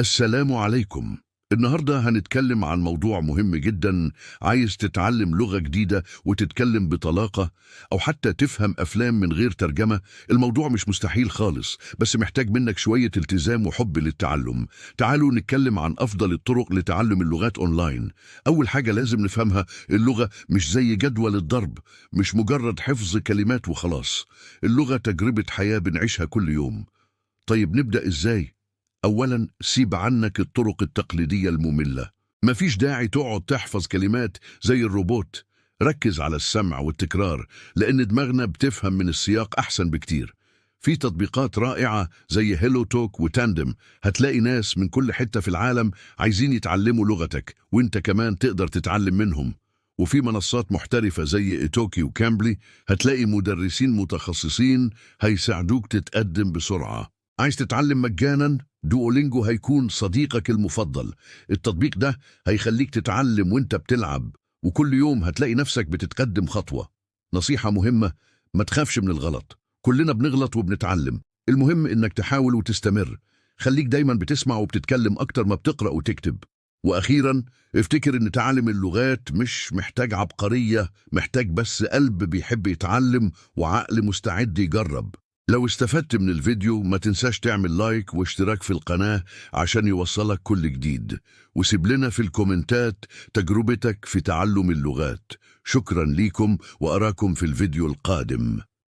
السلام عليكم. النهاردة هنتكلم عن موضوع مهم جدا. عايز تتعلم لغة جديدة وتتكلم بطلاقة أو حتى تفهم أفلام من غير ترجمة؟ الموضوع مش مستحيل خالص، بس محتاج منك شوية التزام وحب للتعلم. تعالوا نتكلم عن أفضل الطرق لتعلم اللغات أونلاين. أول حاجة لازم نفهمها، اللغة مش زي جدول الضرب، مش مجرد حفظ كلمات وخلاص. اللغة تجربة حياة بنعيشها كل يوم. طيب نبدأ إزاي؟ أولاً، سيب عنك الطرق التقليدية المملة. مفيش داعي تقعد تحفظ كلمات زي الروبوت. ركز على السمع والتكرار، لأن دماغنا بتفهم من السياق أحسن بكتير. في تطبيقات رائعة زي هيلو توك وتاندم، هتلاقي ناس من كل حتة في العالم عايزين يتعلموا لغتك، وانت كمان تقدر تتعلم منهم. وفي منصات محترفة زي إيتوكي وكامبلي، هتلاقي مدرسين متخصصين هيساعدوك تتقدم بسرعة. عايز تتعلم مجانا؟ دوولينجو هيكون صديقك المفضل. التطبيق ده هيخليك تتعلم وانت بتلعب، وكل يوم هتلاقي نفسك بتتقدم خطوة. نصيحة مهمة: ما تخافش من الغلط، كلنا بنغلط وبنتعلم. المهم انك تحاول وتستمر. خليك دايما بتسمع وبتتكلم اكتر ما بتقرأ وتكتب. واخيرا، افتكر ان تعلم اللغات مش محتاج عبقرية، محتاج بس قلب بيحب يتعلم وعقل مستعد يجرب. لو استفدت من الفيديو ما تنساش تعمل لايك واشتراك في القناة عشان يوصلك كل جديد، وسيب لنا في الكومنتات تجربتك في تعلم اللغات. شكرا ليكم، وأراكم في الفيديو القادم.